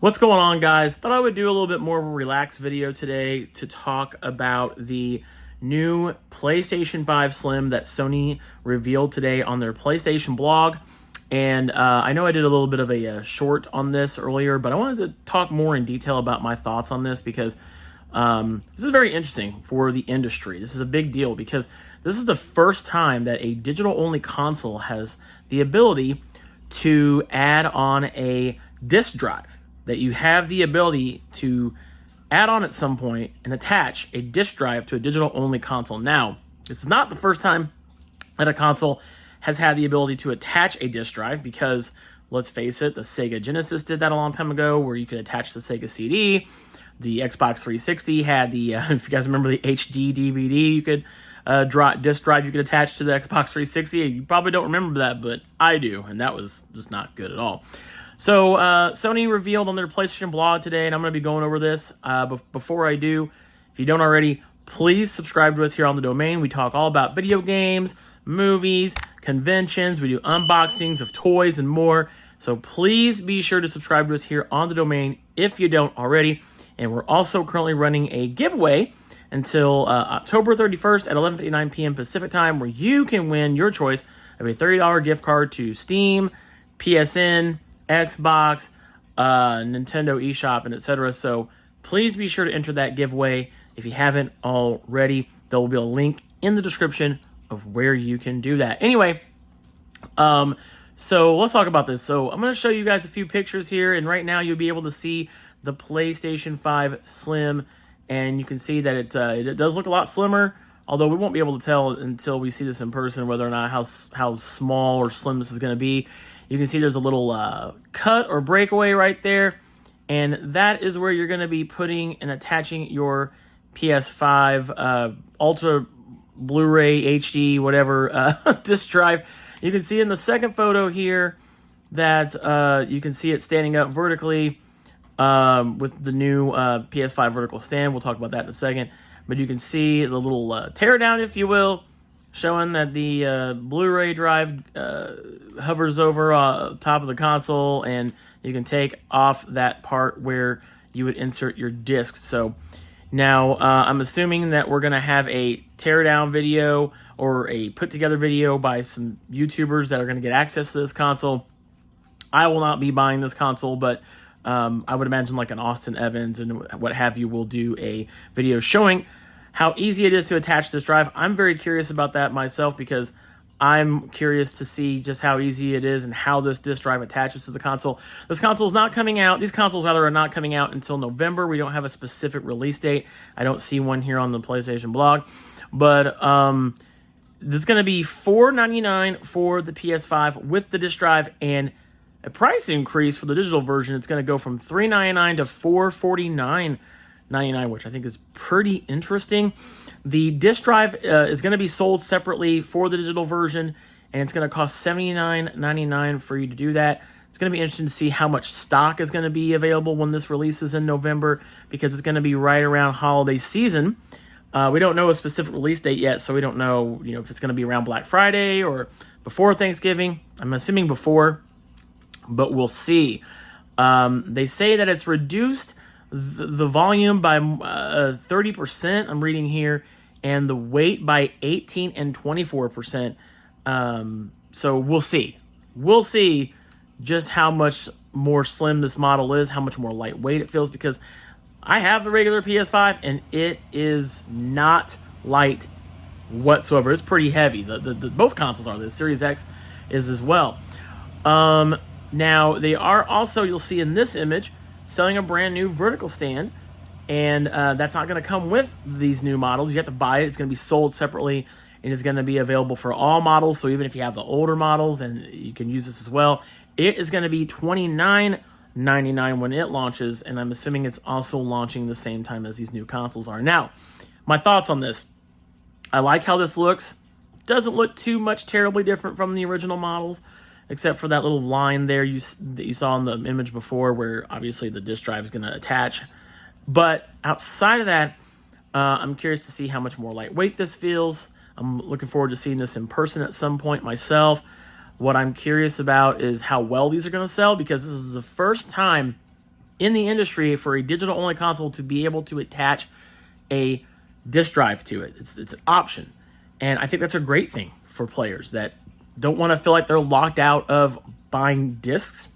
What's going on, guys? Thought I would do a little bit more of a relaxed video today to talk about the new PlayStation 5 Slim that Sony revealed today on their PlayStation blog. And I know I did a little bit of a short on this earlier, but I wanted to talk more in detail about my thoughts on this because this is very interesting for the industry. This is a big deal because this is the first time that a digital-only console has the ability to add on a disk drive, that you have the ability to add on at some point and attach a disk drive to a digital-only console. Now, this is not the first time that a console has had the ability to attach a disk drive because, let's face it, the Sega Genesis did that a long time ago where you could attach the Sega CD. The Xbox 360 had the, if you guys remember the HD DVD, you could disk drive you could attach to the Xbox 360. You probably don't remember that, but I do, and that was just not good at all. So Sony revealed on their PlayStation blog today, and I'm going to be going over this. But before I do, if you don't already, please subscribe to us here on the Domain. We talk all about video games, movies, conventions. We do unboxings of toys and more. So please be sure to subscribe to us here on the Domain if you don't already. And we're also currently running a giveaway until October 31st at 11:59 p.m. Pacific time, where you can win your choice of a $30 gift card to Steam, PSN, Xbox, Nintendo eShop, and etc. So please be sure to enter that giveaway if you haven't already. There will be a link in the description of where you can do that. Anyway, so let's talk about this. So I'm going to show you guys a few pictures here, and right now you'll be able to see the PlayStation 5 Slim, and you can see that it does look a lot slimmer, although we won't be able to tell until we see this in person whether or not how small or slim this is going to be. You can see there's a little cut or breakaway right there, and that is where you're going to be putting and attaching your PS5 Ultra Blu-ray HD whatever disc drive. You can see in the second photo here that you can see it standing up vertically with the new PS5 vertical stand. We'll talk about that in a second, but you can see the little teardown, if you will, showing that the Blu-ray drive hovers over top of the console, and you can take off that part where you would insert your discs. So now I'm assuming that we're going to have a teardown video or a put-together video by some YouTubers that are going to get access to this console. I will not be buying this console, but I would imagine like an Austin Evans and what have you will do a video showing how easy it is to attach this drive. I'm very curious about that myself because I'm curious to see just how easy it is and how this disc drive attaches to the console. This console is not coming out. These consoles, rather, are not coming out until November. We don't have a specific release date. I don't see one here on the PlayStation blog. But this is going to be $499 for the PS5 with the disc drive, and a price increase for the digital version. It's going to go from $399 to $449.99, which I think is pretty interesting. The disc drive is going to be sold separately for the digital version, and it's going to cost $79.99 for you to do that. It's going to be interesting to see how much stock is going to be available when this releases in November, because it's going to be right around holiday season. We don't know a specific release date yet, so we don't know, if it's going to be around Black Friday or before Thanksgiving. I'm assuming before, but we'll see. They say that it's reduced the volume by 30%, I'm reading here, and the weight by 18 and 24%. So we'll see. We'll see just how much more slim this model is, how much more lightweight it feels, because I have the regular PS5, and it is not light whatsoever. It's pretty heavy. Both consoles are. The Series X is as well. Now, they are also, you'll see in this image, selling a brand new vertical stand, and that's not going to come with these new models. You have to buy it. It's going to be sold separately, and it's going to be available for all models. So even if you have the older models, and you can use this as well, it is going to be $29.99 when it launches, and I'm assuming it's also launching the same time as these new consoles are. Now, my thoughts on this. I like how this looks. Doesn't look too much terribly different from the original models, except for that little line there that you saw in the image before, where obviously the disc drive is going to attach. But outside of that, I'm curious to see how much more lightweight this feels. I'm looking forward to seeing this in person at some point myself. What I'm curious about is how well these are going to sell, because this is the first time in the industry for a digital-only console to be able to attach a disk drive to it. It's an option. And I think that's a great thing for players that don't want to feel like they're locked out of buying discs.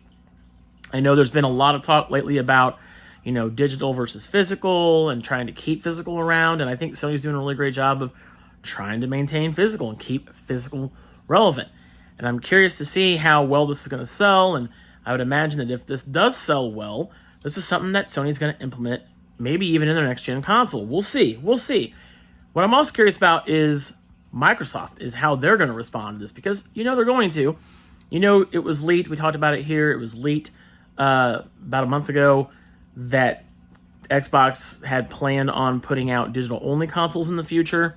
I know there's been a lot of talk lately about, digital versus physical and trying to keep physical around. And I think Sony's doing a really great job of trying to maintain physical and keep physical relevant. And I'm curious to see how well this is going to sell. And I would imagine that if this does sell well, this is something that Sony's going to implement maybe even in their next-gen console. We'll see. What I'm also curious about is Microsoft, is how they're going to respond to this. Because, they're going to. It was leaked. We talked about it here. It was leaked about a month ago that Xbox had planned on putting out digital-only consoles in the future.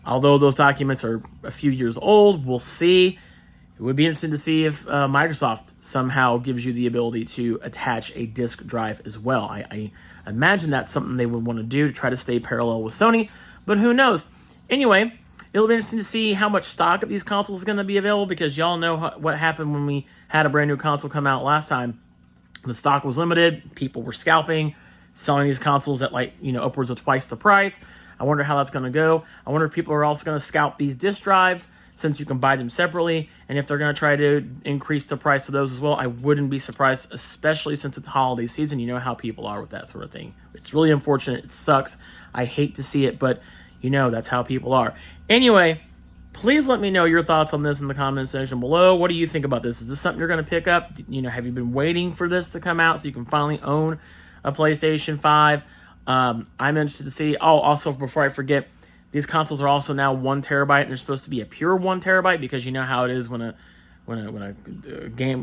Although those documents are a few years old, we'll see. It would be interesting to see if Microsoft somehow gives you the ability to attach a disk drive as well. I imagine that's something they would want to do to try to stay parallel with Sony, but who knows? Anyway, it'll be interesting to see how much stock of these consoles is going to be available, because y'all know what happened when we had a brand new console come out last time. The stock was limited. People were scalping, selling these consoles at upwards of twice the price. I wonder how that's going to go. I wonder if people are also going to scalp these disk drives, since you can buy them separately, and if they're going to try to increase the price of those as well. I wouldn't be surprised, especially since it's holiday season. You know how people are with that sort of thing. It's really unfortunate. It sucks. I hate to see it, but that's how people are. Anyway, please let me know your thoughts on this in the comment section below. What do you think about this? Is this something you're going to pick up? Have you been waiting for this to come out so you can finally own a PlayStation 5? I'm interested to see. Oh, also, before I forget, these consoles are also now 1 terabyte, and they're supposed to be a pure 1 terabyte, because you know how it is when a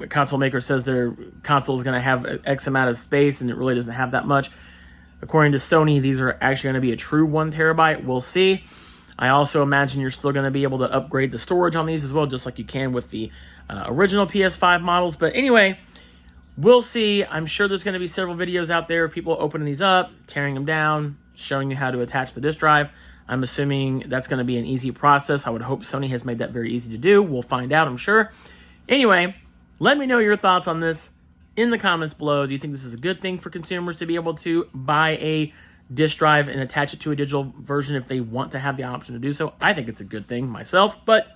console maker says their console is going to have X amount of space and it really doesn't have that much. According to Sony, these are actually going to be a true 1 terabyte. We'll see. I also imagine you're still going to be able to upgrade the storage on these as well, just like you can with the original PS5 models. But anyway, we'll see. I'm sure there's going to be several videos out there of people opening these up, tearing them down, showing you how to attach the disk drive. I'm assuming that's going to be an easy process. I would hope Sony has made that very easy to do. We'll find out, I'm sure. Anyway, let me know your thoughts on this in the comments below. Do you think this is a good thing for consumers to be able to buy a disk drive and attach it to a digital version if they want to have the option to do so? I think it's a good thing myself, but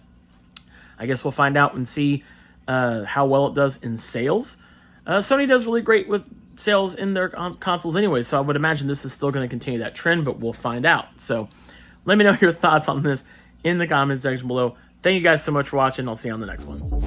I guess we'll find out and see how well it does in sales. Sony does really great with sales in their consoles anyway, so I would imagine this is still going to continue that trend, but we'll find out. So let me know your thoughts on this in the comment section below. Thank you guys so much for watching. I'll see you on the next one.